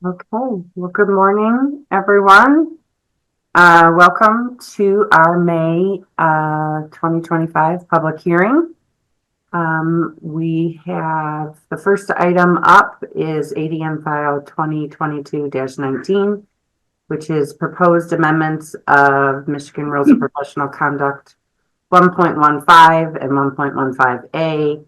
Okay, well, good morning, everyone. Welcome to our May 2025 public hearing. We have the first item up is ADM file 2022-19, which is proposed amendments of Michigan Rules of Professional Conduct 1.15 and 1.15A,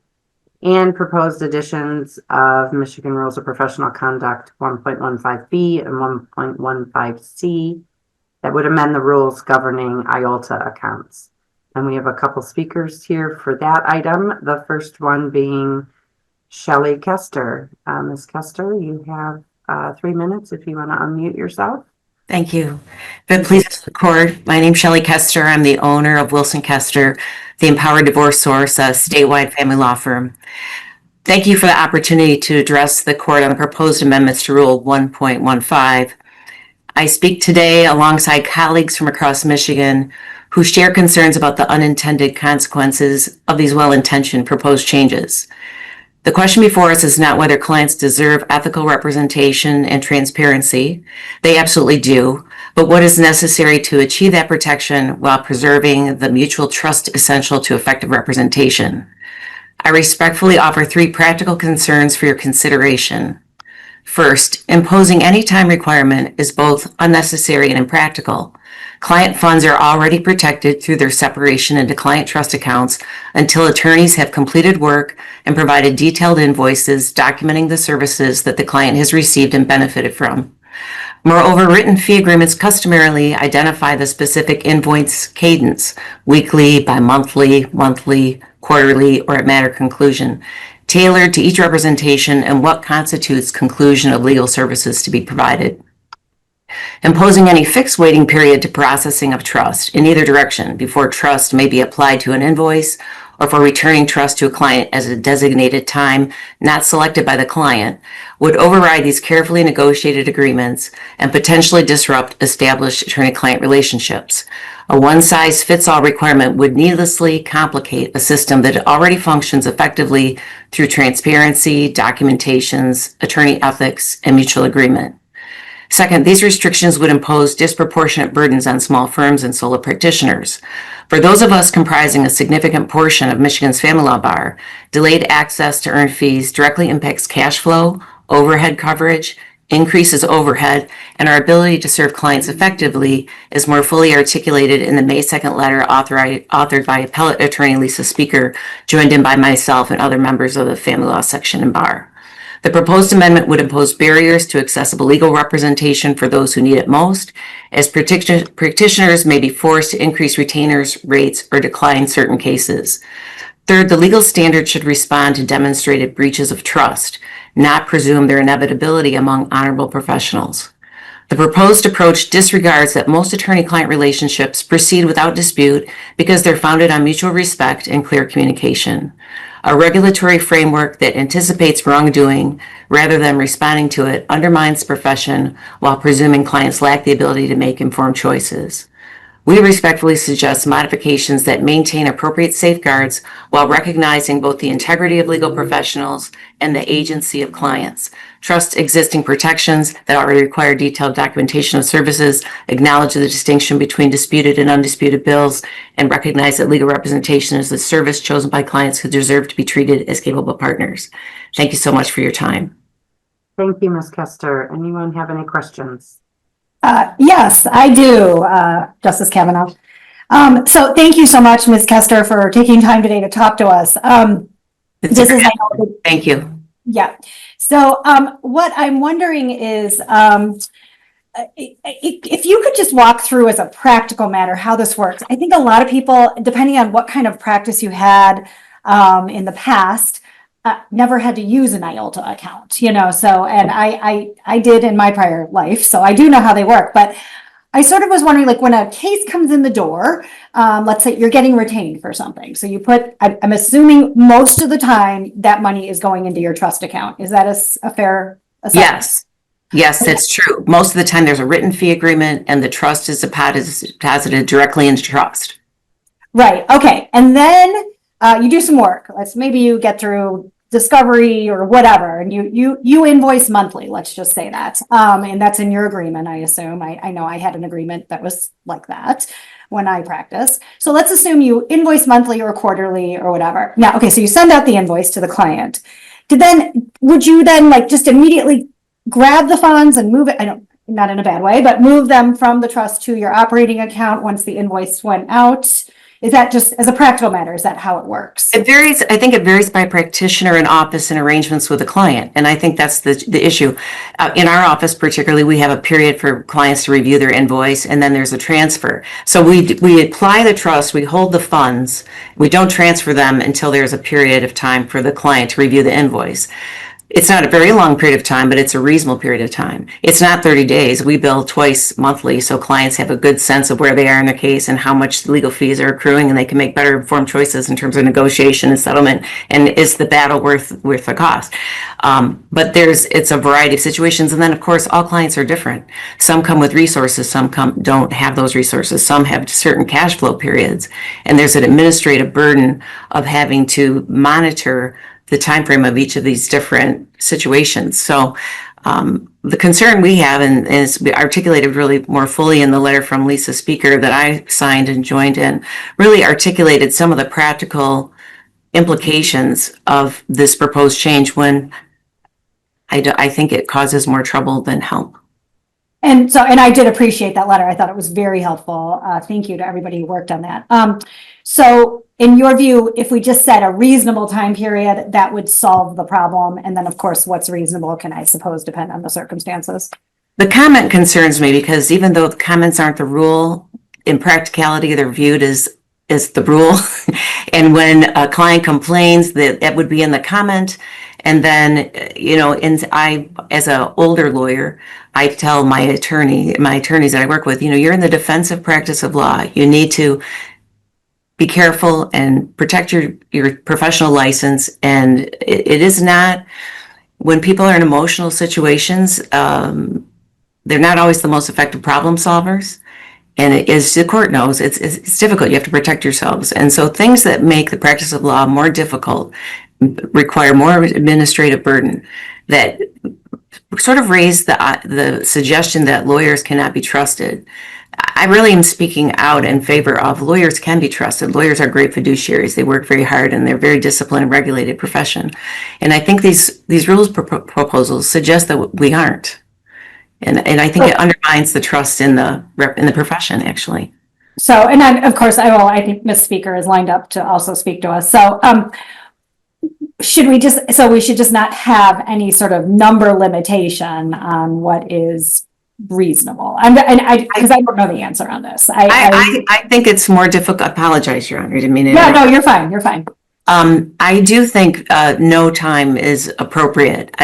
and proposed additions of Michigan Rules of Professional Conduct 1.15B and 1.15C that would amend the rules governing IOLTA accounts. And we have a couple speakers here for that item. The first one being Shelley Kester. Ms. Kester, you have 3 minutes if you want to unmute yourself. Thank you. But please record. My name is Shelley Kester. I'm the owner of Wilson Kester, the Empowered Divorce Source, a statewide family law firm. Thank you for the opportunity to address the court on the proposed amendments to Rule 1.15. I speak today alongside colleagues from across Michigan who share concerns about the unintended consequences of these well-intentioned proposed changes. The question before us is not whether clients deserve ethical representation and transparency. They absolutely do. But what is necessary to achieve that protection while preserving the mutual trust essential to effective representation? I respectfully offer 3 practical concerns for your consideration. First, imposing any time requirement is both unnecessary and impractical. Client funds are already protected through their separation into client trust accounts until attorneys have completed work and provided detailed invoices documenting the services that the client has received and benefited from. Moreover, written fee agreements customarily identify the specific invoice cadence, weekly, bi-monthly, monthly, quarterly, or at matter conclusion, tailored to each representation and what constitutes conclusion of legal services to be provided. Imposing any fixed waiting period to processing of trust in either direction before trust may be applied to an invoice or for returning trust to a client as a designated time not selected by the client would override these carefully negotiated agreements and potentially disrupt established attorney-client relationships. A one-size-fits-all requirement would needlessly complicate a system that already functions effectively through transparency, documentations, attorney ethics, and mutual agreement. Second, these restrictions would impose disproportionate burdens on small firms and solo practitioners. For those of us comprising a significant portion of Michigan's family law bar, delayed access to earned fees directly impacts cash flow, overhead coverage, increases overhead, and our ability to serve clients effectively is more fully articulated in the May 2nd letter authored by appellate attorney Lisa Speaker, joined in by myself and other members of the family law section and bar. The proposed amendment would impose barriers to accessible legal representation for those who need it most, as practitioners may be forced to increase retainers, rates, or decline certain cases. Third, the legal standard should respond to demonstrated breaches of trust, not presume their inevitability among honorable professionals. The proposed approach disregards that most attorney-client relationships proceed without dispute because they're founded on mutual respect and clear communication. A regulatory framework that anticipates wrongdoing rather than responding to it undermines the profession while presuming clients lack the ability to make informed choices. We respectfully suggest modifications that maintain appropriate safeguards while recognizing both the integrity of legal professionals and the agency of clients. Trust existing protections that already require detailed documentation of services, acknowledge the distinction between disputed and undisputed bills, and recognize that legal representation is the service chosen by clients who deserve to be treated as capable partners. Thank you so much for your time. Thank you, Ms. Kester. Anyone have any questions? Yes, I do, Justice Kavanaugh. So thank you so much, Ms. Kester, for taking time today to talk to us. Thank you. Yeah. So what I'm wondering is if you could just walk through as a practical matter how this works. I think a lot of people, depending on what kind of practice you had in the past, never had to use an IOLTA account, so, and I did in my prior life, so I do know how they work, but I sort of was wondering, like, when a case comes in the door, let's say you're getting retained for something. So you put, I'm assuming most of the time that money is going into your trust account. Is that a fair assessment? Yes, that's true. Most of the time there's a written fee agreement and the trust is deposited directly into trust. Right. Okay. And then you do some work. Maybe you get through Discovery or whatever, and you invoice monthly, let's just say that. And that's in your agreement, I assume. I know I had an agreement that was like that when I practiced. So let's assume you invoice monthly or quarterly or whatever. Now, okay, so you send out the invoice to the client. Would you then like just immediately grab the funds and move it? Not in a bad way, but move them from the trust to your operating account once the invoice went out? Is that just as a practical matter? Is that how it works? It varies. I think it varies by practitioner and office and arrangements with the client. And I think that's the issue. In our office particularly, we have a period for clients to review their invoice, and then there's a transfer. So we apply the trust, we hold the funds, we don't transfer them until there's a period of time for the client to review the invoice. It's not a very long period of time, but it's a reasonable period of time. It's not 30 days. We bill twice monthly, so clients have a good sense of where they are in their case and how much legal fees are accruing, and they can make better informed choices in terms of negotiation and settlement, and is the battle worth the cost. But it's a variety of situations, and then of course all clients are different. Some come with resources, some don't have those resources, some have certain cash flow periods, and there's an administrative burden of having to monitor the time frame of each of these different situations. So the concern we have, and is articulated really more fully in the letter from Lisa Speaker that I signed and joined in, really articulated some of the practical implications of this proposed change when I think it causes more trouble than help. And I did appreciate that letter. I thought it was very helpful. Thank you to everybody who worked on that. So in your view, if we just set a reasonable time period, that would solve the problem. And then of course, what's reasonable can, I suppose, depend on the circumstances. The comment concerns me because even though the comments aren't the rule, in practicality, they're viewed as the rule. And when a client complains, that would be in the comment. And then, as an older lawyer, I tell my attorneys that I work with, you're in the defensive practice of law. You need to be careful and protect your professional license. And it is not, when people are in emotional situations, they're not always the most effective problem solvers. And as the court knows, it's difficult. You have to protect yourselves. And so things that make the practice of law more difficult require more administrative burden, that sort of raise the suggestion that lawyers cannot be trusted. I really am speaking out in favor of lawyers can be trusted. Lawyers are great fiduciaries. They work very hard and they're very disciplined and regulated profession. And I think these rules proposals suggest that we aren't. And I think it undermines the trust in the profession, actually. So, and of course, I think Ms. Speaker is lined up to also speak to us. So, we should just not have any sort of number limitation on what is reasonable. Because I don't know the answer on this. I think it's more difficult. I apologize, Your Honor. I didn't mean to interrupt. No, you're fine. You're fine. I do think no time is appropriate.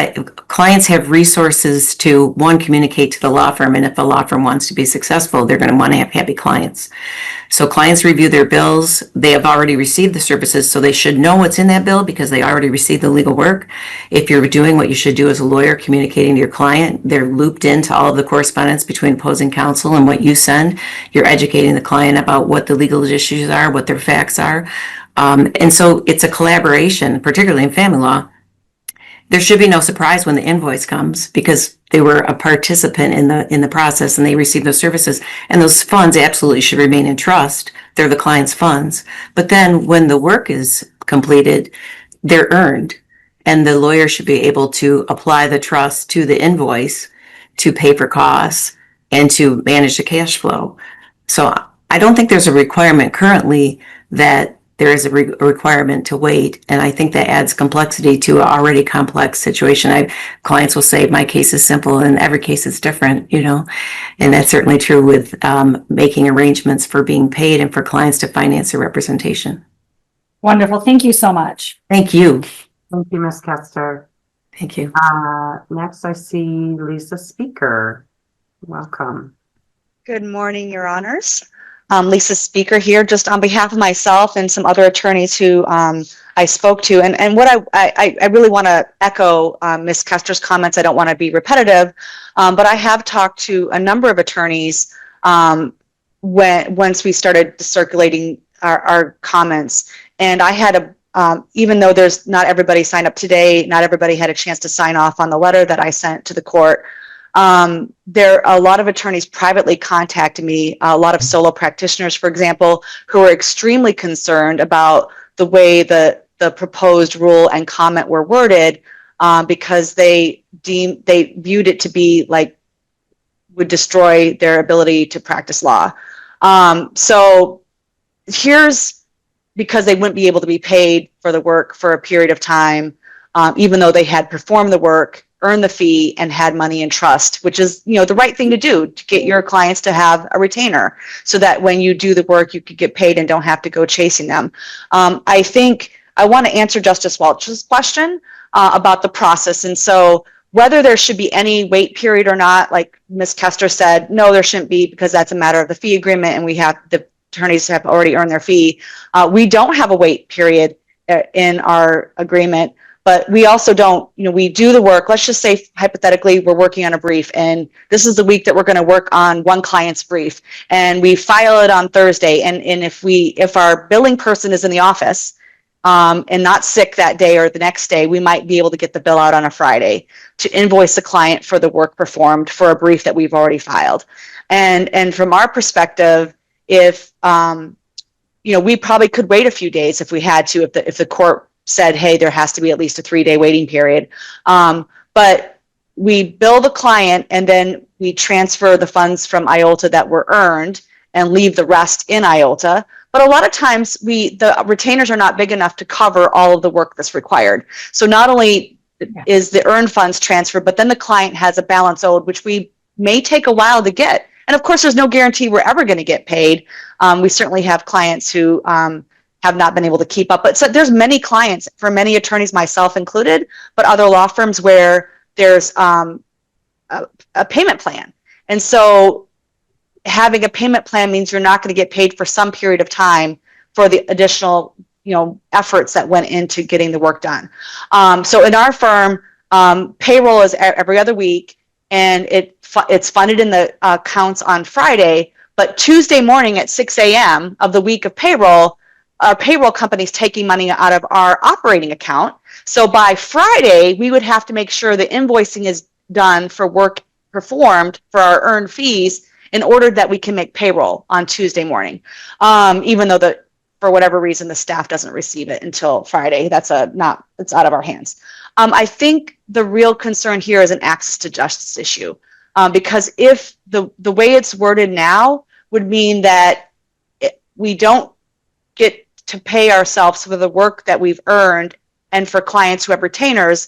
Clients have resources to, one, communicate to the law firm, and if the law firm wants to be successful, they're going to want to have happy clients. So clients review their bills. They have already received the services, so they should know what's in that bill because they already received the legal work. If you're doing what you should do as a lawyer, communicating to your client, they're looped into all of the correspondence between opposing counsel and what you send. You're educating the client about what the legal issues are, what their facts are. And so it's a collaboration, particularly in family law. There should be no surprise when the invoice comes because they were a participant in the process and they received those services, and those funds absolutely should remain in trust. They're the client's funds. But then when the work is completed, they're earned, and the lawyer should be able to apply the trust to the invoice to pay for costs and to manage the cash flow. So I don't think there's a requirement currently that there is a requirement to wait. And I think that adds complexity to an already complex situation. Clients will say, my case is simple, and every case is different, and that's certainly true with making arrangements for being paid and for clients to finance their representation. Wonderful. Thank you so much. Thank you. Thank you, Ms. Kester. Thank you. Next, I see Lisa Speaker. Welcome. Good morning, Your Honors. Lisa Speaker here, just on behalf of myself and some other attorneys who I spoke to. And what I really want to echo Ms. Kester's comments. I don't want to be repetitive, but I have talked to a number of attorneys once we started circulating our comments. And I had even though there's not everybody signed up today, not everybody had a chance to sign off on the letter that I sent to the court. There are a lot of attorneys privately contacted me, a lot of solo practitioners, for example, who are extremely concerned about the way the proposed rule and comment were worded, because they viewed it to be like would destroy their ability to practice law. So here's because they wouldn't be able to be paid for the work for a period of time, even though they had performed the work, earned the fee, and had money in trust, which is, you know, the right thing to do to get your clients to have a retainer so that when you do the work, you could get paid and don't have to go chasing them. I think I want to answer Justice Welch's question about the process. And so whether there should be any wait period or not, like Ms. Kester said, no, there shouldn't be, because that's a matter of the fee agreement and we have the attorneys have already earned their fee. We don't have a wait period in our agreement, but we also don't, you know, we do the work. Let's just say hypothetically, we're working on a brief and this is the week that we're going to work on one client's brief and we file it on Thursday. And if our billing person is in the office and not sick that day or the next day, we might be able to get the bill out on a Friday to invoice the client for the work performed for a brief that we've already filed. And from our perspective, if you know, we probably could wait a few days if we had to, if the court said, hey, there has to be at least a 3-day waiting period. But we bill the client and then we transfer the funds from IOLTA that were earned and leave the rest in IOLTA. But a lot of times the retainers are not big enough to cover all of the work that's required. So not only is the earned funds transferred, but then the client has a balance owed, which we may take a while to get. And of course, there's no guarantee we're ever going to get paid. We certainly have clients who have not been able to keep up. But so there's many clients, for many attorneys, myself included, but other law firms where there's a payment plan. And so having a payment plan means you're not going to get paid for some period of time for the additional, you know, efforts that went into getting the work done. So in our firm, payroll is every other week, and it's funded in the accounts on Friday, but Tuesday morning at 6 a.m. of the week of payroll, our payroll company's taking money out of our operating account. So by Friday, we would have to make sure the invoicing is done for work performed for our earned fees in order that we can make payroll on Tuesday morning. Even though for whatever reason, the staff doesn't receive it until Friday. It's out of our hands. I think the real concern here is an access to justice issue, because if the way it's worded now would mean that we don't get to pay ourselves for the work that we've earned, and for clients who have retainers,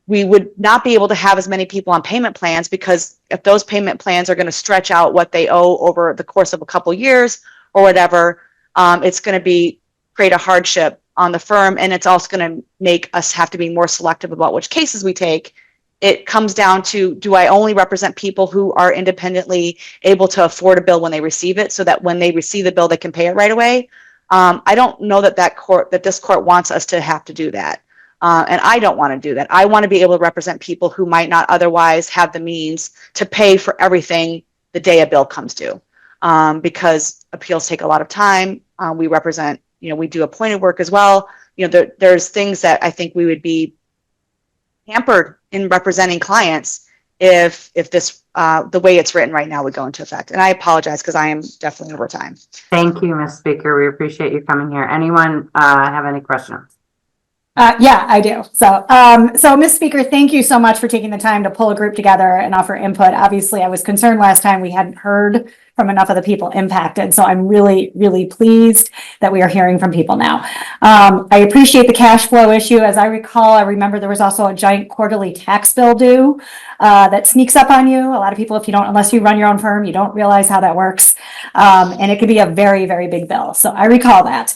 we would not be able to have as many people on payment plans, because if those payment plans are going to stretch out what they owe over the course of a couple years or whatever, it's going to create a hardship on the firm, and it's also going to make us have to be more selective about which cases we take. It comes down to, do I only represent people who are independently able to afford a bill when they receive it, so that when they receive the bill, they can pay it right away? I don't know that this court wants us to have to do that. And I don't want to do that. I want to be able to represent people who might not otherwise have the means to pay for everything the day a bill comes due, because appeals take a lot of time. We represent, we do appointed work as well. There's things that I think we would be hampered in representing clients if this the way it's written right now would go into effect. And I apologize because I am definitely over time. Thank you, Ms. Speaker. We appreciate you coming here. Anyone have any questions? Yeah, I do. So Ms. Speaker, thank you so much for taking the time to pull a group together and offer input. Obviously, I was concerned last time we hadn't heard from enough of the people impacted. So I'm really, really pleased that we are hearing from people now. I appreciate the cash flow issue. As I recall, I remember there was also a giant quarterly tax bill due that sneaks up on you. A lot of people, unless you run your own firm, you don't realize how that works. And it could be a very, very big bill. So I recall that.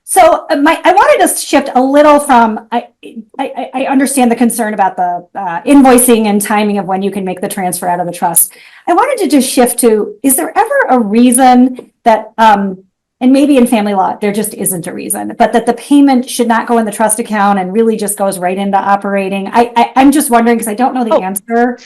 So I wanted to shift a little from, I understand the concern about the invoicing and timing of when you can make the transfer out of the trust. I wanted to just shift to, is there ever a reason that, and maybe in family law, there just isn't a reason, but that the payment should not go in the trust account and really just goes right into operating? I'm just wondering, because I don't know the answer.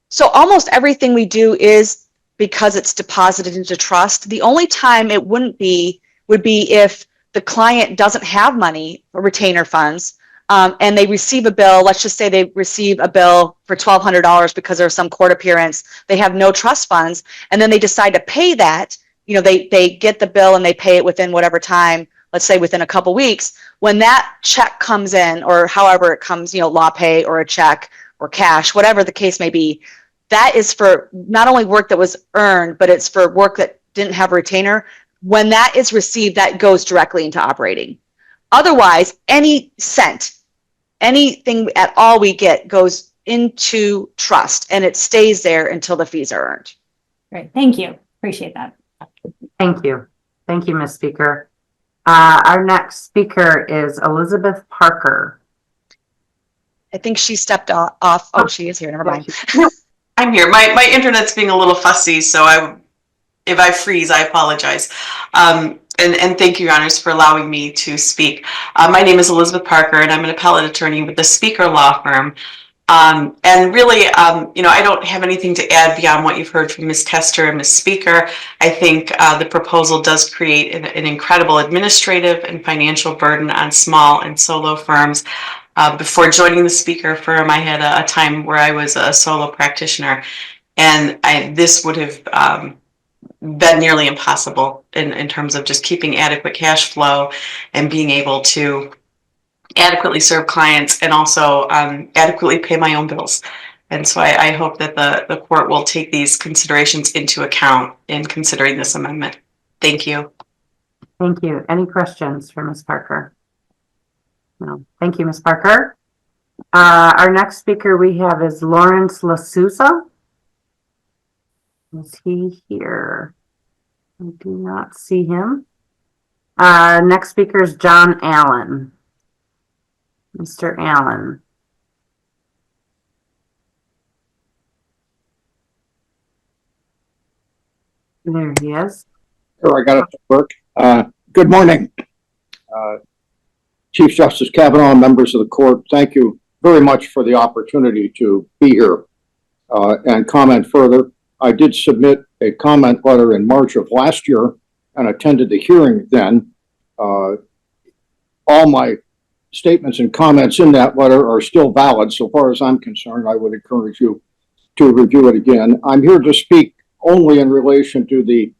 So almost everything we do is because it's deposited into trust. The only time it would be if the client doesn't have money or retainer funds, and they receive a bill, let's just say they receive a bill for $1,200 because there's some court appearance, they have no trust funds, and then they decide to pay that, you know, they get the bill and they pay it within whatever time, let's say within a couple weeks. When that check comes in, or however it comes, you know, law pay or a check or cash, whatever the case may be, that is for not only work that was earned, but it's for work that didn't have a retainer. When that is received, that goes directly into operating. Otherwise, any cent, anything at all we get goes into trust, and it stays there until the fees are earned. Great, thank you. Appreciate that. Thank you. Thank you, Ms. Speaker. Our next speaker is Elizabeth Parker. I think she stepped off. Oh, she is here. Never mind. I'm here. My internet's being a little fussy, so if I freeze, I apologize. And thank you, Your Honors, for allowing me to speak. My name is Elizabeth Parker, and I'm an appellate attorney with the Speaker Law Firm. And really, you know, I don't have anything to add beyond what you've heard from Ms. Kester and Ms. Speaker. I think the proposal does create an incredible administrative and financial burden on small and solo firms. Before joining the Speaker firm, I had a time where I was a solo practitioner, and this would have been nearly impossible in terms of just keeping adequate cash flow and being able to adequately serve clients and also adequately pay my own bills. And so I hope that the court will take these considerations into account in considering this amendment. Thank you. Thank you. Any questions for Ms. Parker? No. Thank you, Ms. Parker. Our next speaker we have is Lawrence LaSouza. Is he here? I do not see him. Next speaker is John Allen. Mr. Allen. There he is. Sure, I got it to work. Good morning, Chief Justice Kavanaugh, members of the court. Thank you very much for the opportunity to be here and comment further. I did submit a comment letter in March of last year and attended the hearing then. All my statements and comments in that letter are still valid. So far as I'm concerned, I would encourage you to review it again. I'm here to speak only in relation to the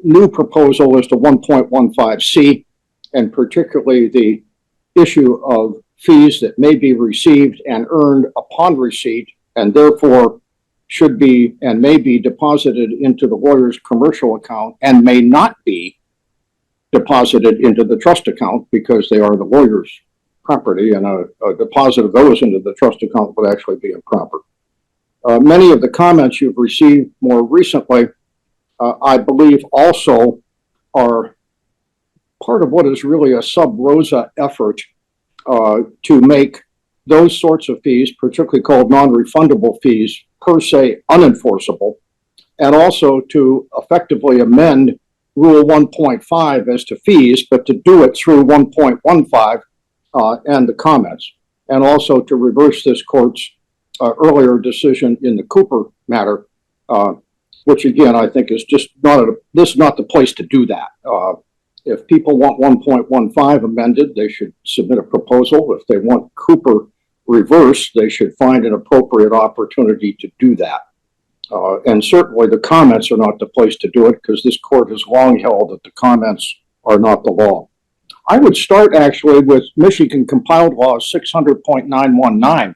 new proposal as to 1.15C, and particularly the issue of fees that may be received and earned upon receipt, and therefore should be and may be deposited into the lawyer's commercial account and may not be deposited into the trust account because they are the lawyer's property, and a deposit of those into the trust account would actually be improper. Many of the comments you've received more recently, I believe also are part of what is really a sub rosa effort to make those sorts of fees, particularly called non-refundable fees, per se unenforceable, and also to effectively amend Rule 1.5 as to fees, but to do it through 1.15 and the comments, and also to reverse this court's earlier decision in the Cooper matter, which again I think is just this is not the place to do that. If people want 1.15 amended, they should submit a proposal. If they want Cooper reversed, they should find an appropriate opportunity to do that. And certainly the comments are not the place to do it, because this court has long held that the comments are not the law. I would start actually with Michigan Compiled Law 600.919,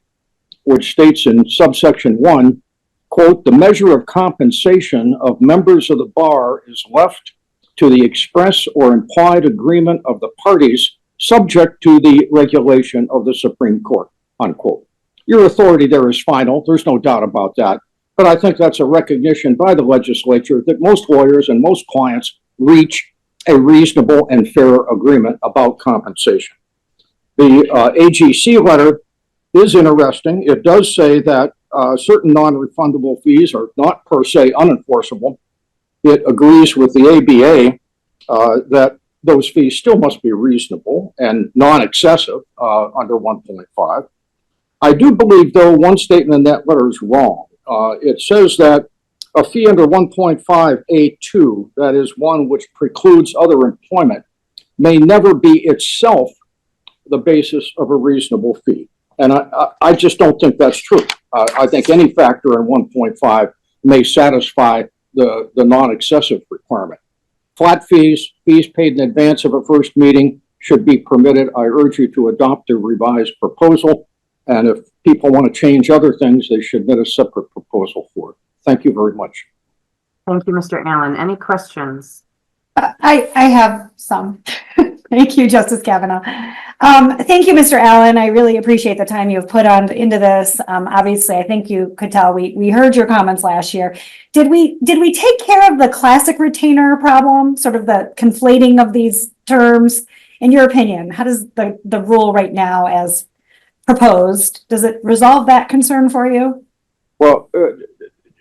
which states in subsection 1, quote, "The measure of compensation of members of the bar is left to the express or implied agreement of the parties, subject to the regulation of the Supreme Court," unquote. Your authority there is final. There's no doubt about that. But I think that's a recognition by the legislature that most lawyers and most clients reach a reasonable and fair agreement about compensation. The AGC letter is interesting. It does say that certain non-refundable fees are not per se unenforceable. It agrees with the ABA that those fees still must be reasonable and non-excessive under 1.5. I do believe, though, one statement in that letter is wrong. It says that a fee under 1.5A2, that is one which precludes other employment, may never be itself the basis of a reasonable fee. And I just don't think that's true. I think any factor in 1.5 may satisfy the non-excessive requirement. Flat fees paid in advance of a first meeting should be permitted. I urge you to adopt the revised proposal. And if people want to change other things, they should submit a separate proposal for it. Thank you very much. Thank you, Mr. Allen. Any questions? I have some. Thank you, Justice Kavanaugh. Thank you, Mr. Allen. I really appreciate the time you've put into this. Obviously, I think you could tell we heard your comments last year. Did we take care of the classic retainer problem, sort of the conflating of these terms? In your opinion, how does the rule right now as proposed, does it resolve that concern for you? Well,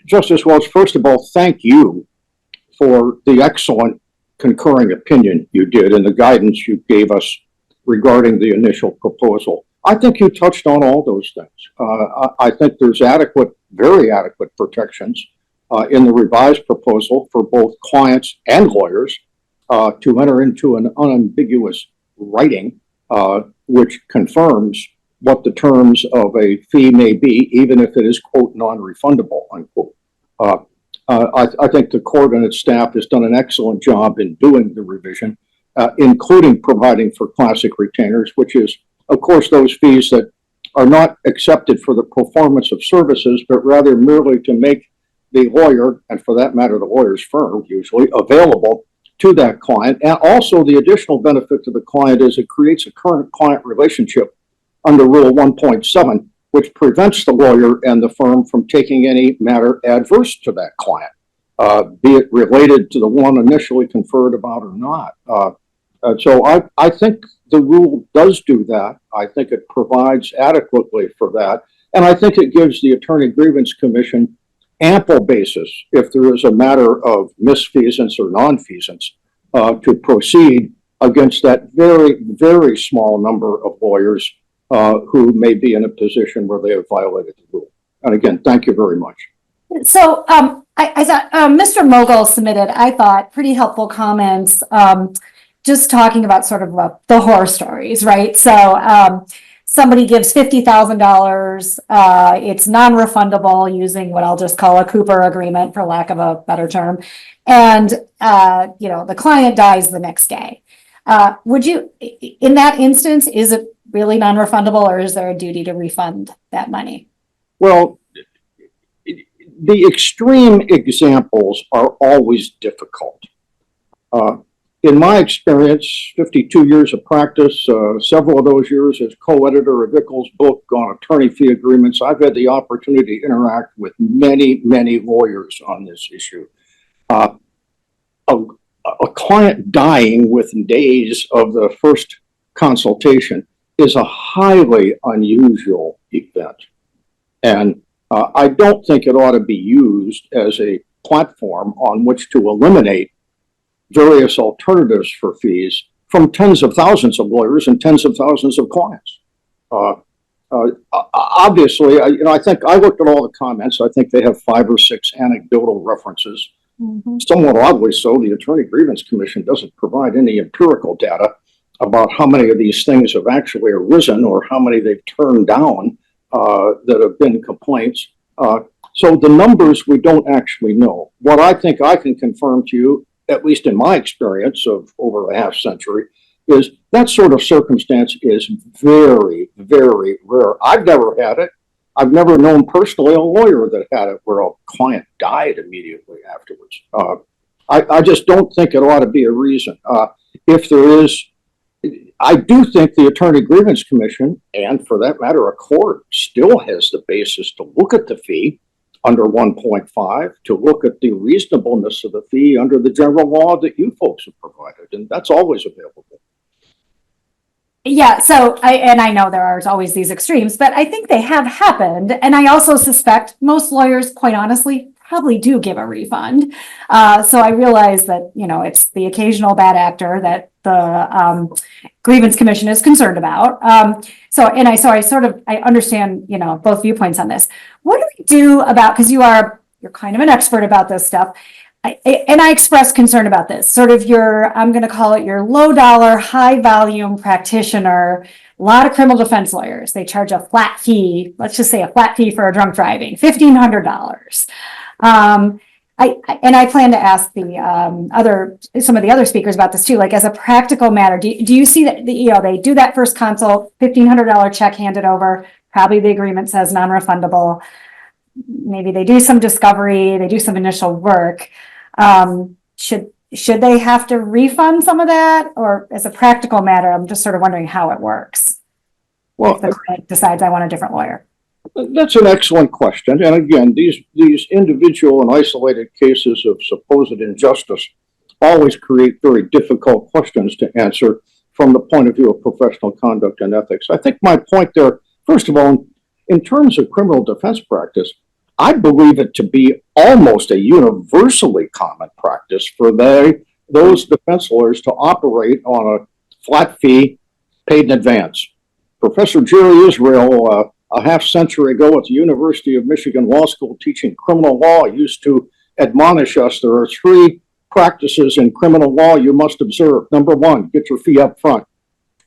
Justice Welch, first of all, thank you for the excellent concurring opinion you did and the guidance you gave us regarding the initial proposal. I think you touched on all those things. I think there's very adequate protections in the revised proposal for both clients and lawyers to enter into an unambiguous writing which confirms what the terms of a fee may be, even if it is, quote, non-refundable, unquote. I think the court and its staff has done an excellent job in doing the revision, including providing for classic retainers, which is, of course, those fees that are not accepted for the performance of services, but rather merely to make the lawyer, and for that matter, the lawyer's firm, usually, available to that client. And also the additional benefit to the client is it creates a current client relationship under Rule 1.7, which prevents the lawyer and the firm from taking any matter adverse to that client, be it related to the one initially conferred about or not. So I think the rule does do that. I think it provides adequately for that. And I think it gives the Attorney Grievance Commission ample basis, if there is a matter of misfeasance or nonfeasance, to proceed against that very, very small number of lawyers who may be in a position where they have violated the rule. And again, thank you very much. So I thought Mr. Mogul submitted, I thought, pretty helpful comments, just talking about sort of the horror stories, right? So somebody gives $50,000, it's non-refundable using what I'll just call a Cooper agreement, for lack of a better term, and the client dies the next day. Would you, in that instance, is it really non-refundable, or is there a duty to refund that money? Well, the extreme examples are always difficult. In my experience, 52 years of practice, several of those years as co-editor of Ickel's book on attorney fee agreements, I've had the opportunity to interact with many, many lawyers on this issue. A client dying within days of the first consultation is a highly unusual event. And I don't think it ought to be used as a platform on which to eliminate various alternatives for fees from tens of thousands of lawyers and tens of thousands of clients. Obviously, I think I looked at all the comments. I think they have 5 or 6 anecdotal references. Mm-hmm. Somewhat oddly so, the Attorney Grievance Commission doesn't provide any empirical data about how many of these things have actually arisen or how many they've turned down that have been complaints. So the numbers we don't actually know. What I think I can confirm to you, at least in my experience of over a half century, is that sort of circumstance is very, very rare. I've never had it. I've never known personally a lawyer that had it where a client died immediately afterwards. I just don't think it ought to be a reason. If there is, I do think the Attorney Grievance Commission, and for that matter, a court, still has the basis to look at the fee under 1.5, to look at the reasonableness of the fee under the general law that you folks have provided, and that's always available. Yeah, so I know there are always these extremes, but I think they have happened. And I also suspect most lawyers, quite honestly, probably do give a refund. So I realize that, it's the occasional bad actor that the Grievance Commission is concerned about. I understand, both viewpoints on this. What do we do about, because you are you're kind of an expert about this stuff. And I express concern about this, sort of I'm going to call it your low dollar, high volume practitioner. A lot of criminal defense lawyers, they charge a flat fee. Let's just say a flat fee for a drunk driving, $1,500. I plan to ask some of the other speakers about this too. Like, as a practical matter, do you see that they do that first consult, $1,500 check handed over? Probably the agreement says non-refundable. Maybe they do some discovery, they do some initial work. Should they have to refund some of that, or as a practical matter, I'm just sort of wondering how it works. Well, if the client decides I want a different lawyer. That's an excellent question. And again, these individual and isolated cases of supposed injustice always create very difficult questions to answer from the point of view of professional conduct and ethics. I think my point there, first of all, in terms of criminal defense practice, I believe it to be almost a universally common practice for those defense lawyers to operate on a flat fee paid in advance. Professor Jerry Israel, a half century ago at the University of Michigan Law School teaching criminal law, used to admonish us there are three practices in criminal law you must observe. Number one, get your fee up front.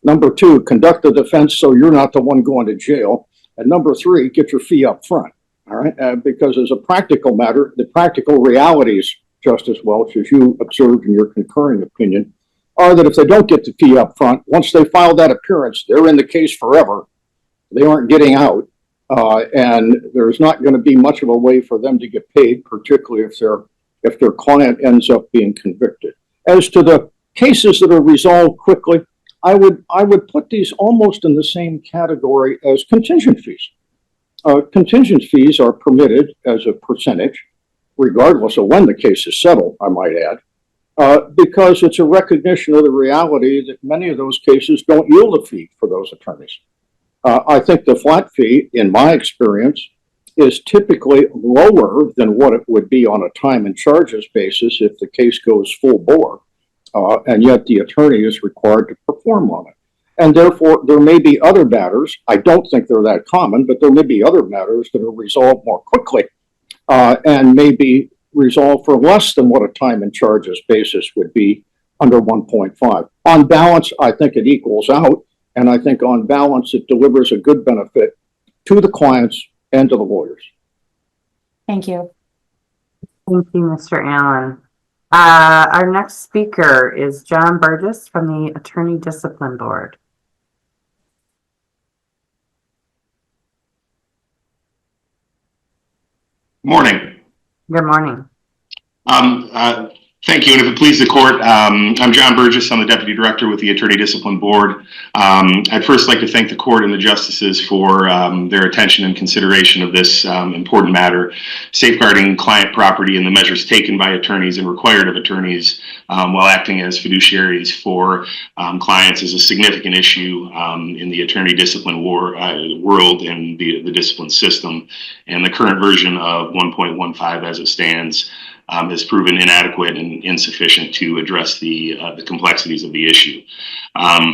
Number two, conduct the defense so you're not the one going to jail. And number three, get your fee up front. All right, because as a practical matter, the practical realities, Justice Welch, as you observed in your concurring opinion, are that if they don't get the fee up front, once they file that appearance, they're in the case forever. They aren't getting out, and there's not going to be much of a way for them to get paid, particularly if their client ends up being convicted. As to the cases that are resolved quickly, I would put these almost in the same category as contingent fees. Contingent fees are permitted as a percentage, regardless of when the case is settled, I might add, because it's a recognition of the reality that many of those cases don't yield a fee for those attorneys. I think the flat fee, in my experience, is typically lower than what it would be on a time and charges basis if the case goes full bore, and yet the attorney is required to perform on it. And therefore, there may be other matters. I don't think they're that common, but there may be other matters that are resolved more quickly and may be resolved for less than what a time and charges basis would be under 1.5. On balance, I think it equals out. And I think on balance, it delivers a good benefit to the clients and to the lawyers. Thank you. Thank you, Mr. Allen. Our next speaker is John Burgess from the Attorney Discipline Board. Morning. Good morning. Thank you, and if it pleases the court, I'm John Burgess. I'm the Deputy Director with the Attorney Discipline Board. I'd first like to thank the court and the justices for their attention and consideration of this important matter. Safeguarding client property and the measures taken by attorneys and required of attorneys while acting as fiduciaries for clients is a significant issue in the attorney discipline world and the discipline system. And the current version of 1.15 as it stands has proven inadequate and insufficient to address the complexities of the issue. As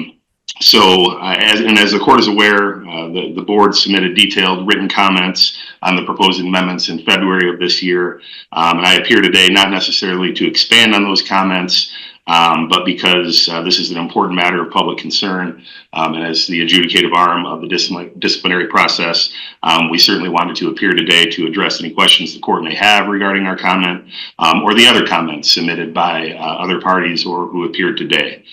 the court is aware, the board submitted detailed written comments on the proposed amendments in February of this year. And I appear today not necessarily to expand on those comments, but because this is an important matter of public concern, and as the adjudicative arm of the disciplinary process, we certainly wanted to appear today to address any questions the court may have regarding our comment, or the other comments submitted by other parties or who appeared today.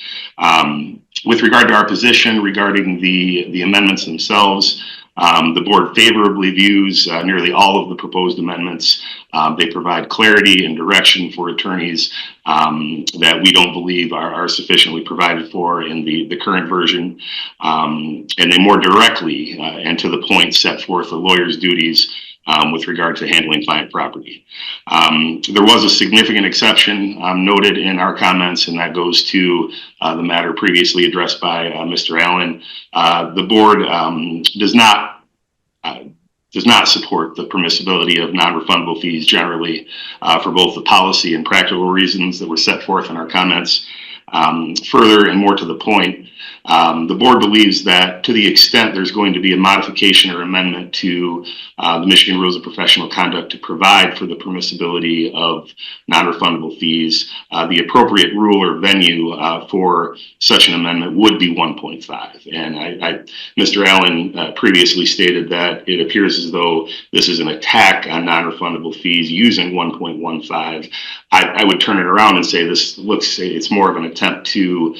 With regard to our position regarding the amendments themselves, the board favorably views nearly all of the proposed amendments. They provide clarity and direction for attorneys that we don't believe are sufficiently provided for in the current version. And they more directly and to the point set forth the lawyer's duties with regard to handling client property. There was a significant exception noted in our comments, and that goes to the matter previously addressed by Mr. Allen. The board does not support the permissibility of non-refundable fees generally for both the policy and practical reasons that were set forth in our comments. Further and more to the point, the board believes that to the extent there's going to be a modification or amendment to the Michigan Rules of Professional Conduct to provide for the permissibility of non-refundable fees, the appropriate rule or venue for such an amendment would be 1.5. And Mr. Allen previously stated that it appears as though this is an attack on non-refundable fees using 1.15. I would turn it around and say it's more of an attempt to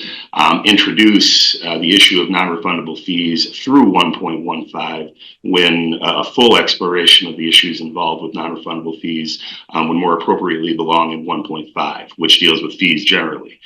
introduce the issue of non-refundable fees through 1.15 when a full exploration of the issues involved with non-refundable fees would more appropriately belong in 1.5, which deals with fees generally.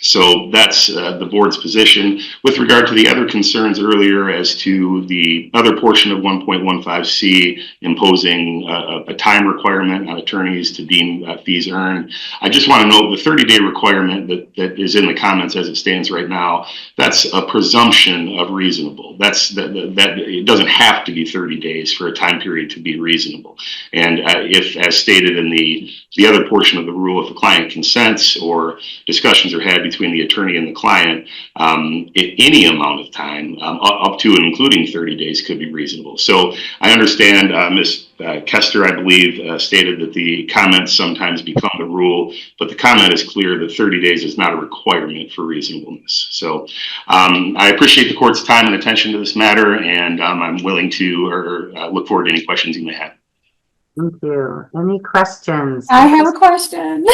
So that's the board's position. With regard to the other concerns earlier as to the other portion of 1.15C imposing a time requirement on attorneys to deem fees earned, I just want to note the 30-day requirement that is in the comments as it stands right now. That's a presumption of reasonable. That it doesn't have to be 30 days for a time period to be reasonable. And if, as stated in the other portion of the rule, if the client consents or discussions are had between the attorney and the client, any amount of time, up to and including 30 days, could be reasonable. So I understand Ms. Kester, I believe, stated that the comments sometimes become the rule, but the comment is clear that 30 days is not a requirement for reasonableness. So I appreciate the court's time and attention to this matter, and I'm willing to look forward to any questions you may have. Thank you. Any questions? I have a question.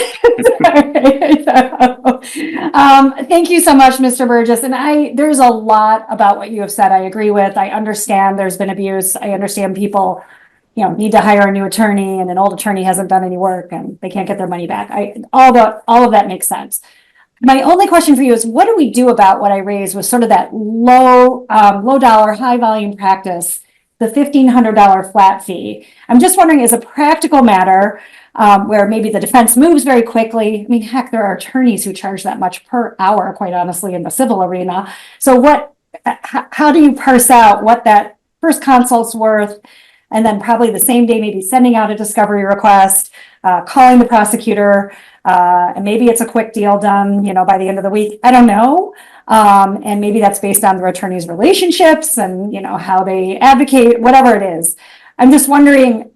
Thank you so much, Mr. Burgess. And there's a lot about what you have said I agree with. I understand there's been abuse. I understand people, need to hire a new attorney and an old attorney hasn't done any work and they can't get their money back. All of that makes sense. My only question for you is, what do we do about what I raised with sort of that low dollar, high volume practice, the $1,500 flat fee? I'm just wondering, as a practical matter, where maybe the defense moves very quickly. I mean, heck, there are attorneys who charge that much per hour, quite honestly, in the civil arena. So how do you parse out what that first consult's worth, and then probably the same day, maybe sending out a discovery request, calling the prosecutor, and maybe it's a quick deal done, by the end of the week. I don't know. And maybe that's based on their attorney's relationships and, how they advocate, whatever it is. I'm just wondering,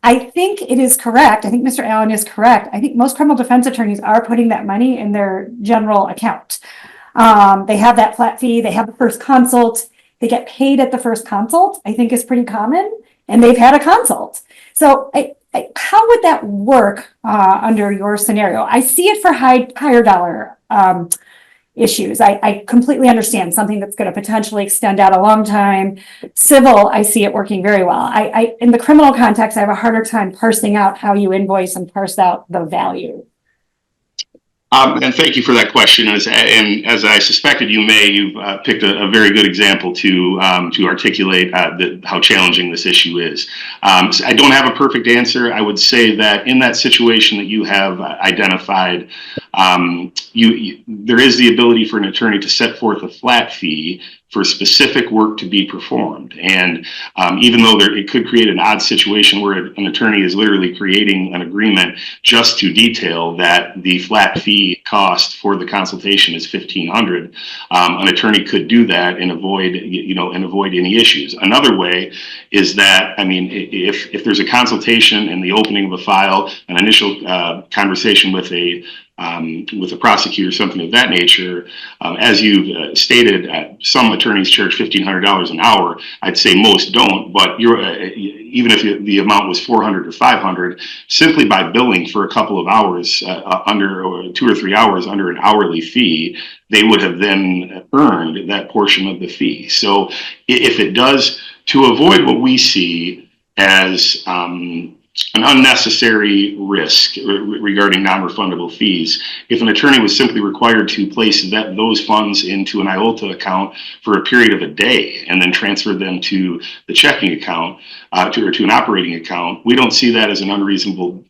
I think it is correct. I think Mr. Allen is correct. I think most criminal defense attorneys are putting that money in their general account. They have that flat fee. They have the first consult. They get paid at the first consult, I think is pretty common. And they've had a consult. So how would that work under your scenario? I see it for higher dollar issues. I completely understand something that's going to potentially extend out a long time. Civil, I see it working very well. In the criminal context, I have a harder time parsing out how you invoice and parse out the value. And thank you for that question. And as I suspected you've picked a very good example to articulate how challenging this issue is. So I don't have a perfect answer. I would say that in that situation that you have identified, there is the ability for an attorney to set forth a flat fee for specific work to be performed. And even though it could create an odd situation where an attorney is literally creating an agreement just to detail that the flat fee cost for the consultation is $1,500, an attorney could do that and avoid any issues. Another way is that, if there's a consultation and the opening of a file, an initial conversation with a prosecutor, something of that nature, as you've stated, some attorneys charge $1,500 an hour. I'd say most don't, but even if the amount was $400 or $500, simply by billing for a couple of hours, under 2 or 3 hours under an hourly fee, they would have then earned that portion of the fee. So if it does, to avoid what we see as an unnecessary risk regarding non-refundable fees, if an attorney was simply required to place those funds into an IOLTA account for a period of a day and then transfer them to the checking account, to an operating account, we don't see that as an unreasonable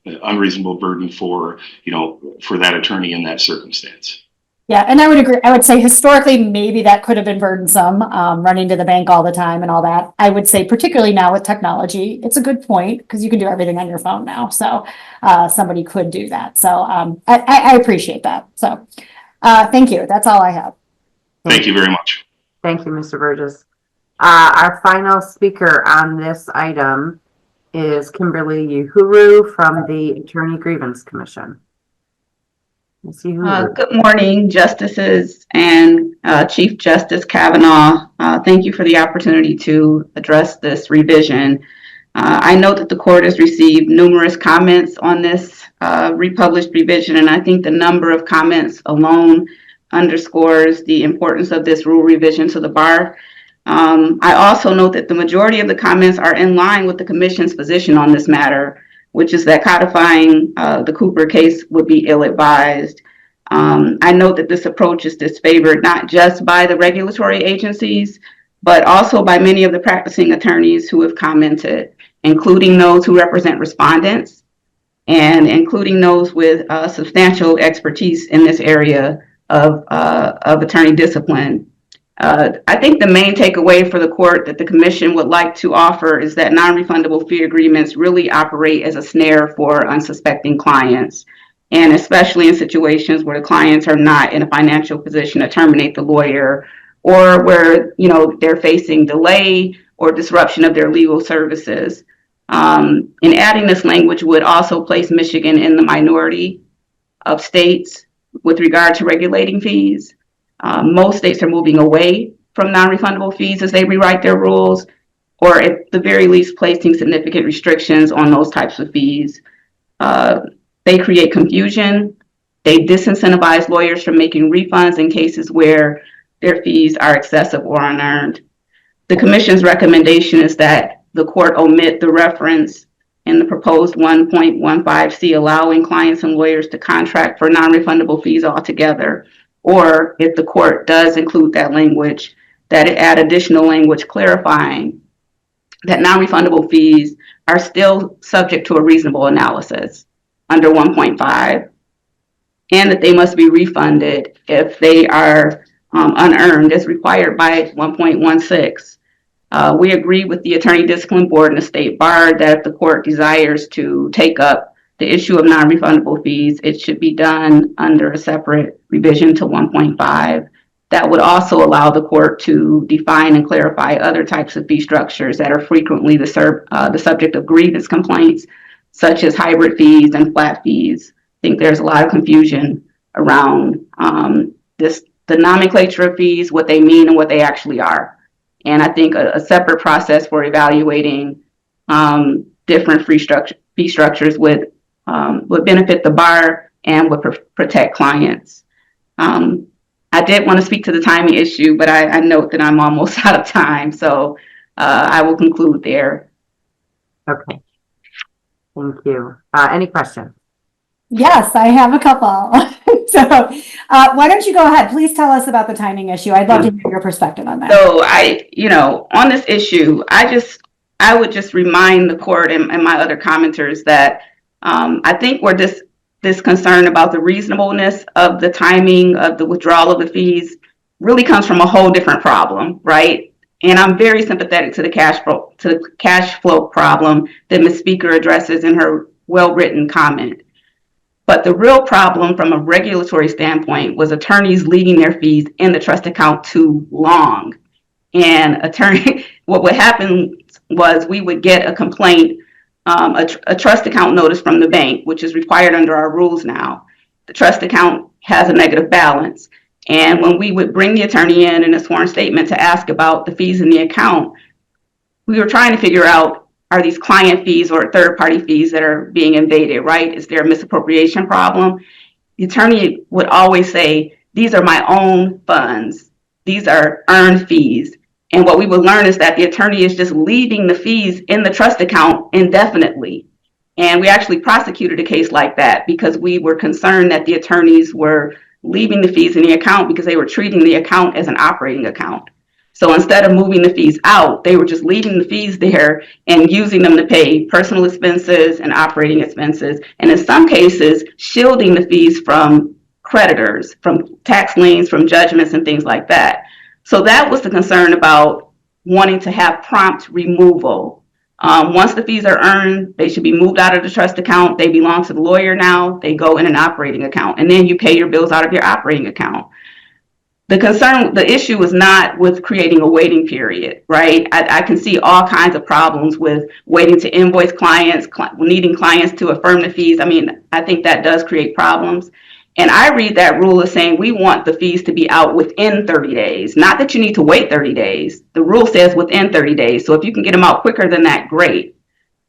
burden for that attorney in that circumstance. Yeah, and I would agree. I would say historically, maybe that could have been burdensome, running to the bank all the time and all that. I would say particularly now with technology, it's a good point because you can do everything on your phone now. So somebody could do that. So I appreciate that. So thank you. That's all I have. Thank you very much. Thank you, Mr. Burgess. Our final speaker on this item is Kimberly Uhuru from the Attorney Grievance Commission. Ms. Uhuru. Good morning, Justices and Chief Justice Kavanaugh. Thank you for the opportunity to address this revision. I know that the court has received numerous comments on this republished revision, and I think the number of comments alone underscores the importance of this rule revision to the bar. I also note that the majority of the comments are in line with the Commission's position on this matter, which is that codifying the Cooper case would be ill-advised. I note that this approach is disfavored not just by the regulatory agencies, but also by many of the practicing attorneys who have commented, including those who represent respondents and including those with substantial expertise in this area of attorney discipline. I think the main takeaway for the court that the Commission would like to offer is that non-refundable fee agreements really operate as a snare for unsuspecting clients, and especially in situations where the clients are not in a financial position to terminate the lawyer, or where they're facing delay or disruption of their legal services. And adding this language would also place Michigan in the minority of states with regard to regulating fees. Most states are moving away from non-refundable fees as they rewrite their rules, or at the very least placing significant restrictions on those types of fees. They create confusion. They disincentivize lawyers from making refunds in cases where their fees are excessive or unearned. The Commission's recommendation is that the court omit the reference in the proposed 1.15C allowing clients and lawyers to contract for non-refundable fees altogether. Or if the court does include that language, that it add additional language clarifying that non-refundable fees are still subject to a reasonable analysis under 1.5, and that they must be refunded if they are unearned as required by 1.16. We agree with the Attorney Discipline Board and the State Bar that if the court desires to take up the issue of non-refundable fees, it should be done under a separate revision to 1.5. That would also allow the court to define and clarify other types of fee structures that are frequently the subject of grievance complaints, such as hybrid fees and flat fees. I think there's a lot of confusion around the nomenclature of fees, what they mean and what they actually are. And I think a separate process for evaluating different fee structures would benefit the bar and would protect clients. I did want to speak to the timing issue, but I note that I'm almost out of time, so I will conclude there. Okay. Thank you. Any questions? Yes, I have a couple. So why don't you go ahead? Please tell us about the timing issue. I'd love to hear your perspective on that. So on this issue, I would just remind the court and my other commenters that I think we're this concern about the reasonableness of the timing of the withdrawal of the fees really comes from a whole different problem, right? And I'm very sympathetic to the cash flow problem that Ms. Speaker addresses in her well-written comment. But the real problem from a regulatory standpoint was attorneys leaving their fees in the trust account too long. And what would happen was we would get a complaint, a trust account notice from the bank, which is required under our rules now. The trust account has a negative balance. And when we would bring the attorney in a sworn statement to ask about the fees in the account, we were trying to figure out, are these client fees or third-party fees that are being invaded, right? Is there a misappropriation problem? The attorney would always say, these are my own funds. These are earned fees. And what we would learn is that the attorney is just leaving the fees in the trust account indefinitely. And we actually prosecuted a case like that because we were concerned that the attorneys were leaving the fees in the account because they were treating the account as an operating account. So instead of moving the fees out, they were just leaving the fees there and using them to pay personal expenses and operating expenses. And in some cases, shielding the fees from creditors, from tax liens, from judgments and things like that. So that was the concern about wanting to have prompt removal. Once the fees are earned, they should be moved out of the trust account. They belong to the lawyer now. They go in an operating account, and then you pay your bills out of your operating account. The issue is not with creating a waiting period, right? I can see all kinds of problems with waiting to invoice clients, needing clients to affirm the fees. I mean, I think that does create problems. And I read that rule as saying we want the fees to be out within 30 days, not that you need to wait 30 days. The rule says within 30 days. So if you can get them out quicker than that, great.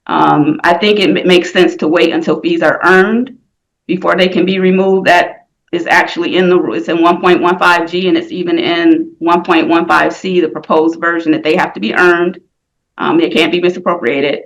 I think it makes sense to wait until fees are earned before they can be removed. That is actually in the rule. It's in 1.15G, and it's even in 1.15C, the proposed version, that they have to be earned. They can't be misappropriated.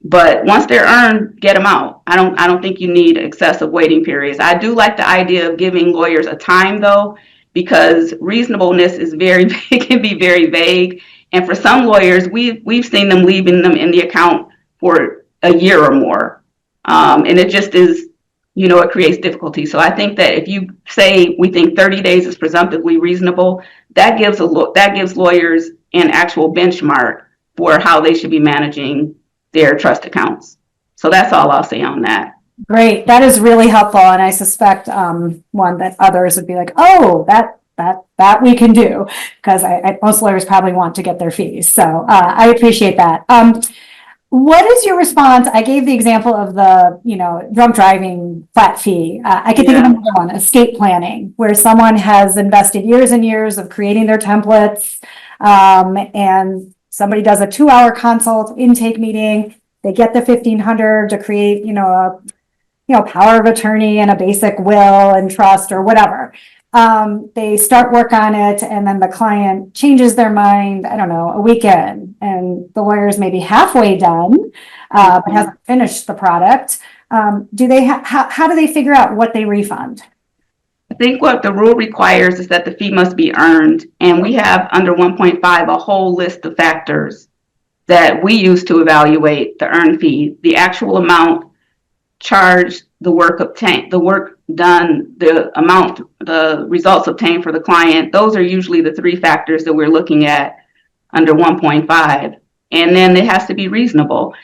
But once they're earned, get them out. I don't think you need excessive waiting periods. I do like the idea of giving lawyers a time, though, because reasonableness is can be very vague. And for some lawyers, we've seen them leaving them in the account for a year or more. And it just is, it creates difficulty. So I think that if you say we think 30 days is presumptively reasonable, that gives lawyers an actual benchmark for how they should be managing their trust accounts. So that's all I'll say on that. Great. That is really helpful. And I suspect one that others would be like, oh, that we can do, because most lawyers probably want to get their fees. So I appreciate that. What is your response? I gave the example of the, drunk driving flat fee. I could think of another one, escape planning, where someone has invested years and years of creating their templates, and somebody does a 2-hour consult intake meeting. They get the $1,500 to create, a power of attorney and a basic will and trust or whatever. They start work on it, and then the client changes their mind, I don't know, a weekend, and the lawyer is maybe halfway done, but hasn't finished the product. How do they figure out what they refund? I think what the rule requires is that the fee must be earned. And we have under 1.5 a whole list of factors that we use to evaluate the earned fee, the actual amount charged, the work obtained, the work done, the amount, the results obtained for the client. Those are usually the 3 factors that we're looking at under 1.5. And then it has to be reasonable.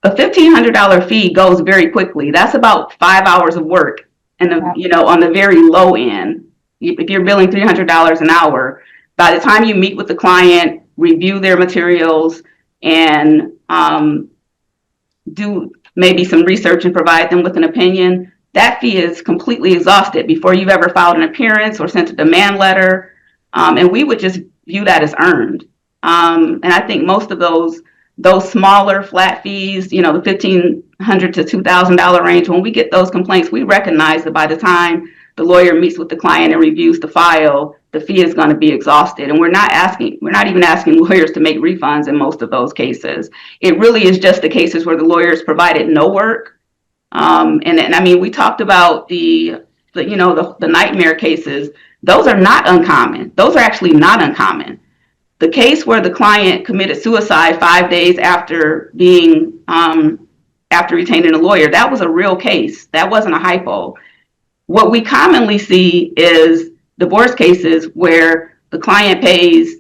A $1,500 fee goes very quickly. That's about 5 hours of work. And on the very low end, if you're billing $300 an hour, by the time you meet with the client, review their materials, and do maybe some research and provide them with an opinion, that fee is completely exhausted before you've ever filed an appearance or sent a demand letter. And we would just view that as earned. And I think most of those smaller flat fees, the $1,500 to $2,000 range, when we get those complaints, we recognize that by the time the lawyer meets with the client and reviews the file, the fee is going to be exhausted. And we're not even asking lawyers to make refunds in most of those cases. It really is just the cases where the lawyers provided no work. We talked about the nightmare cases. Those are not uncommon. Those are actually not uncommon. The case where the client committed suicide 5 days after retaining a lawyer, that was a real case. That wasn't a hypo. What we commonly see is divorce cases where the client pays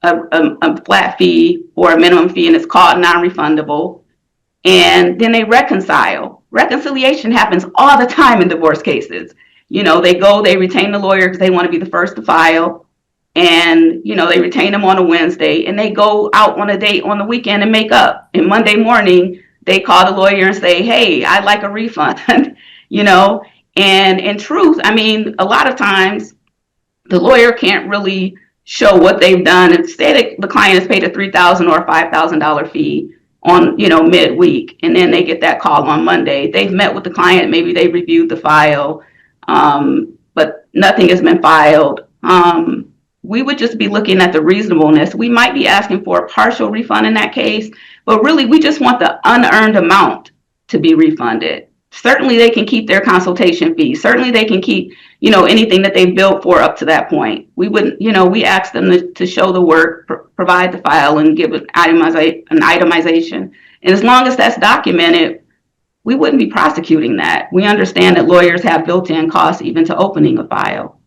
a flat fee or a minimum fee, and it's called non-refundable, and then they reconcile. Reconciliation happens all the time in divorce cases. They retain the lawyer because they want to be the first to file. And, they retain them on a Wednesday, and they go out on a date on the weekend and make up. And Monday morning, they call the lawyer and say, hey, I'd like a refund, And in truth, a lot of times the lawyer can't really show what they've done. And say that the client has paid a $3,000 or $5,000 fee on, midweek, and then they get that call on Monday. They've met with the client, maybe they reviewed the file, but nothing has been filed. We would just be looking at the reasonableness. We might be asking for a partial refund in that case, but really we just want the unearned amount to be refunded. Certainly they can keep their consultation fees. Certainly they can keep, anything that they've billed for up to that point. We wouldn't, we ask them to show the work, provide the file, and give an itemization. And as long as that's documented, we wouldn't be prosecuting that. We understand that lawyers have built-in costs even to opening a file.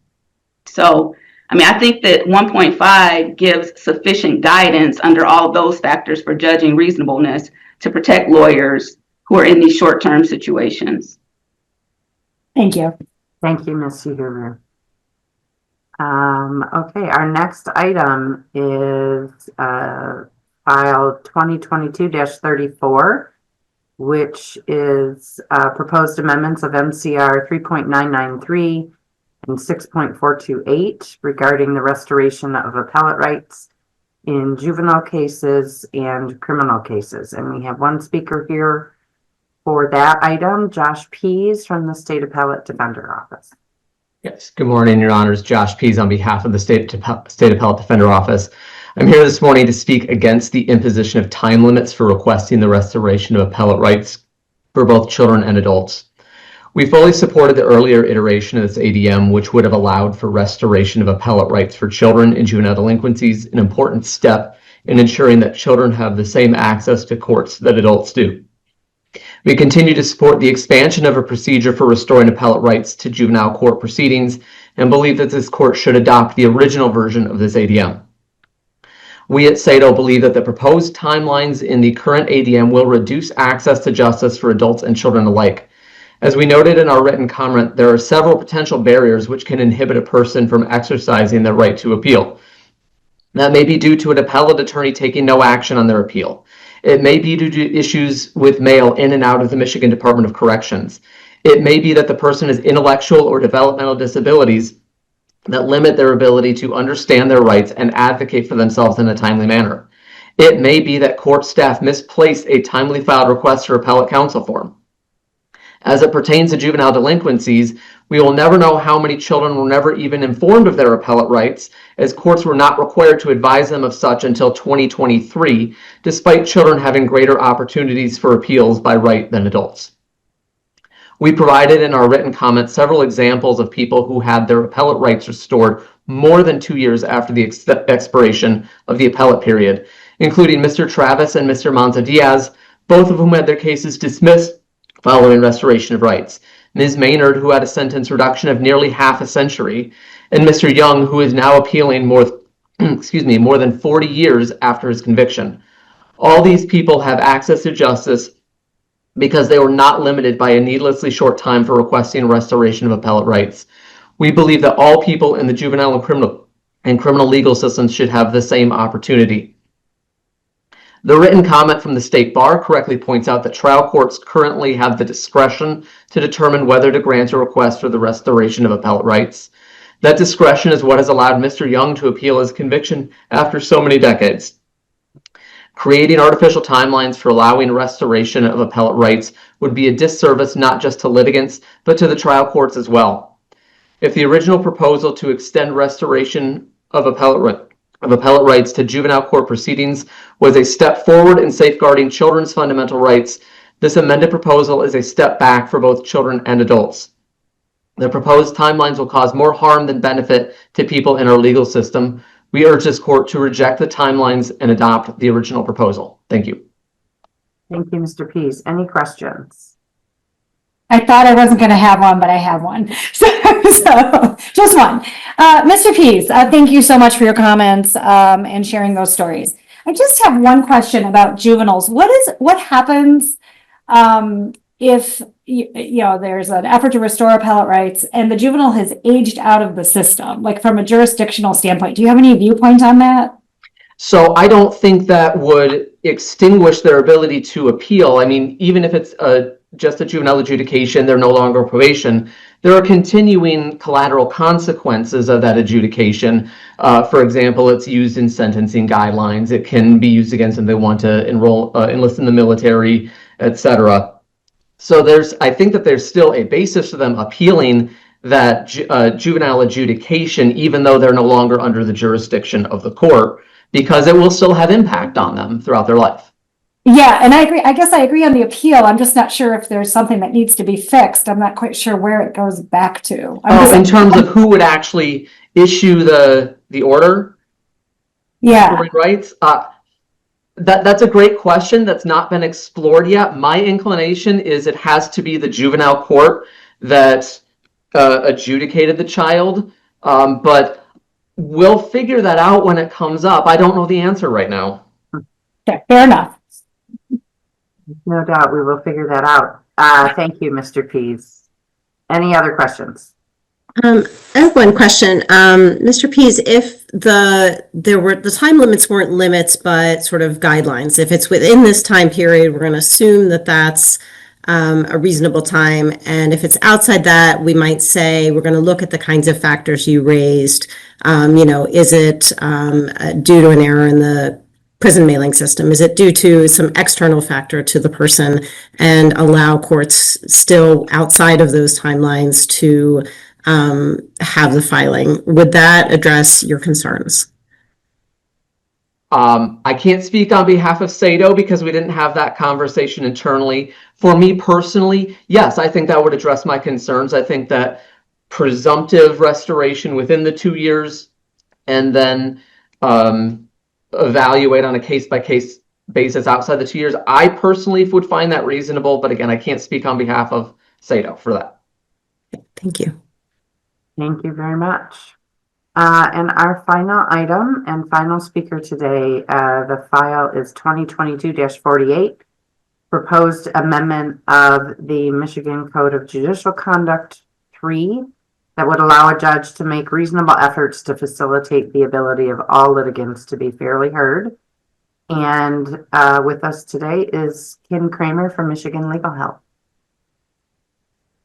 So, I mean, I think that 1.5 gives sufficient guidance under all of those factors for judging reasonableness to protect lawyers who are in these short-term situations. Thank you. Thank you, Ms. Huber. Okay, our next item is file 2022-34, which is proposed amendments of MCR 3.993 and 6.428 regarding the restoration of appellate rights in juvenile cases and criminal cases. And we have one speaker here for that item, Josh Pease from the State Appellate Defender Office. Yes, good morning, Your Honors. Josh Pease on behalf of the State Appellate Defender Office. I'm here this morning to speak against the imposition of time limits for requesting the restoration of appellate rights for both children and adults. We fully supported the earlier iteration of this ADM, which would have allowed for restoration of appellate rights for children in juvenile delinquencies, an important step in ensuring that children have the same access to courts that adults do. We continue to support the expansion of a procedure for restoring appellate rights to juvenile court proceedings and believe that this court should adopt the original version of this ADM. We at SATO believe that the proposed timelines in the current ADM will reduce access to justice for adults and children alike. As we noted in our written comment, there are several potential barriers which can inhibit a person from exercising their right to appeal. That may be due to an appellate attorney taking no action on their appeal. It may be due to issues with mail in and out of the Michigan Department of Corrections. It may be that the person has intellectual or developmental disabilities that limit their ability to understand their rights and advocate for themselves in a timely manner. It may be that court staff misplaced a timely filed request for appellate counsel form. As it pertains to juvenile delinquencies, we will never know how many children were never even informed of their appellate rights, as courts were not required to advise them of such until 2023, despite children having greater opportunities for appeals by right than adults. We provided in our written comment several examples of people who had their appellate rights restored more than 2 years after the expiration of the appellate period, including Mr. Travis and Mr. Manza Diaz, both of whom had their cases dismissed following restoration of rights, Ms. Maynard, who had a sentence reduction of nearly half a century, and Mr. Young, who is now appealing more than 40 years after his conviction. All these people have access to justice because they were not limited by a needlessly short time for requesting restoration of appellate rights. We believe that all people in the juvenile and criminal legal systems should have the same opportunity. The written comment from the State Bar correctly points out that trial courts currently have the discretion to determine whether to grant a request for the restoration of appellate rights. That discretion is what has allowed Mr. Young to appeal his conviction after so many decades. Creating artificial timelines for allowing restoration of appellate rights would be a disservice not just to litigants, but to the trial courts as well. If the original proposal to extend restoration of appellate rights to juvenile court proceedings was a step forward in safeguarding children's fundamental rights, this amended proposal is a step back for both children and adults. The proposed timelines will cause more harm than benefit to people in our legal system. We urge this court to reject the timelines and adopt the original proposal. Thank you. Thank you, Mr. Pease. Any questions? I thought I wasn't going to have one, but I have one. So just one. Mr. Pease, thank you so much for your comments and sharing those stories. I just have one question about juveniles. What happens if there's an effort to restore appellate rights and the juvenile has aged out of the system, like from a jurisdictional standpoint? Do you have any viewpoint on that? So I don't think that would extinguish their ability to appeal. I mean, even if it's just a juvenile adjudication, they're no longer probation, there are continuing collateral consequences of that adjudication. For example, it's used in sentencing guidelines. It can be used against them if they want to enlist in the military, etc. So I think that there's still a basis for them appealing that juvenile adjudication, even though they're no longer under the jurisdiction of the court, because it will still have impact on them throughout their life. Yeah, and I agree. I guess I agree on the appeal. I'm just not sure if there's something that needs to be fixed. I'm not quite sure where it goes back to. In terms of who would actually issue the order? Yeah. Rights? That's a great question that's not been explored yet. My inclination is it has to be the juvenile court that adjudicated the child, but we'll figure that out when it comes up. I don't know the answer right now. Okay, fair enough. No doubt we will figure that out. Thank you, Mr. Pease. Any other questions? I have one question. Mr. Pease, if the time limits weren't limits, but sort of guidelines, if it's within this time period, we're going to assume that that's a reasonable time. And if it's outside that, we might say we're going to look at the kinds of factors you raised. Is it due to an error in the prison mailing system? Is it due to some external factor to the person, and allow courts still outside of those timelines to have the filing? Would that address your concerns? I can't speak on behalf of SATO because we didn't have that conversation internally. For me personally, yes, I think that would address my concerns. I think that presumptive restoration within the 2 years, and then evaluate on a case-by-case basis outside the 2 years, I personally would find that reasonable. But again, I can't speak on behalf of SATO for that. Thank you. Thank you very much. And our final item and final speaker today, the file is 2022-48, proposed amendment of the Michigan Code of Judicial Conduct 3 that would allow a judge to make reasonable efforts to facilitate the ability of all litigants to be fairly heard. And with us today is Kim Kramer from Michigan Legal Help.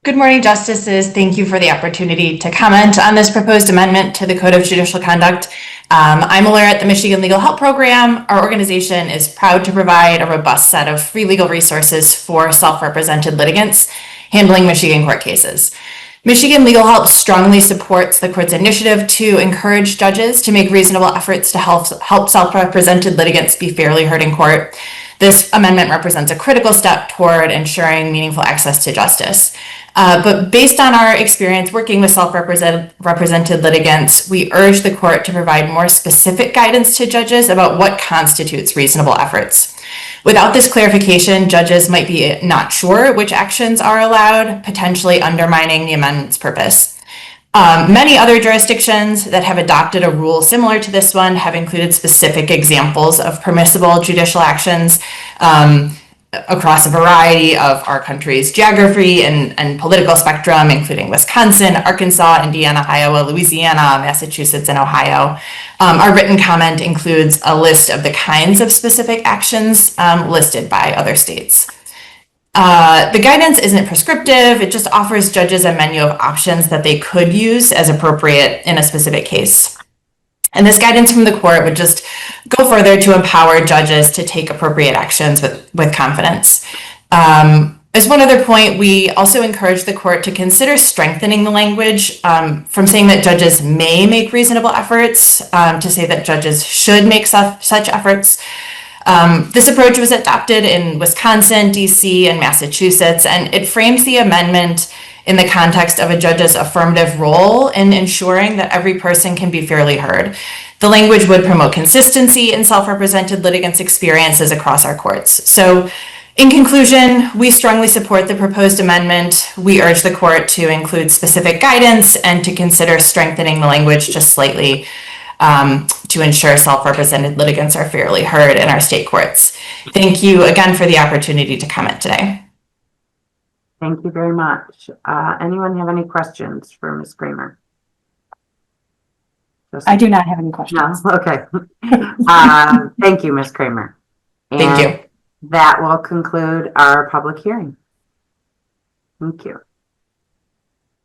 Good morning, Justices. Thank you for the opportunity to comment on this proposed amendment to the Code of Judicial Conduct. I'm a lawyer at the Michigan Legal Help Program. Our organization is proud to provide a robust set of free legal resources for self-represented litigants handling Michigan court cases. Michigan Legal Help strongly supports the court's initiative to encourage judges to make reasonable efforts to help self-represented litigants be fairly heard in court. This amendment represents a critical step toward ensuring meaningful access to justice. But based on our experience working with self-represented litigants, we urge the court to provide more specific guidance to judges about what constitutes reasonable efforts. Without this clarification, judges might be not sure which actions are allowed, potentially undermining the amendment's purpose. Many other jurisdictions that have adopted a rule similar to this one have included specific examples of permissible judicial actions across a variety of our country's geography and political spectrum, including Wisconsin, Arkansas, Indiana, Iowa, Louisiana, Massachusetts, and Ohio. Our written comment includes a list of the kinds of specific actions listed by other states. The guidance isn't prescriptive. It just offers judges a menu of options that they could use as appropriate in a specific case. And this guidance from the court would just go further to empower judges to take appropriate actions with confidence. As one other point, we also encourage the court to consider strengthening the language from saying that judges may make reasonable efforts to say that judges should make such efforts. This approach was adopted in Wisconsin, DC, and Massachusetts, and it frames the amendment in the context of a judge's affirmative role in ensuring that every person can be fairly heard. The language would promote consistency in self-represented litigants' experiences across our courts. So, in conclusion, we strongly support the proposed amendment. We urge the court to include specific guidance and to consider strengthening the language just slightly to ensure self-represented litigants are fairly heard in our state courts. Thank you again for the opportunity to comment today. Thank you very much. Anyone have any questions for Ms. Kramer? I do not have any questions. No? Okay. Thank you, Ms. Kramer. Thank you. That will conclude our public hearing. Thank you.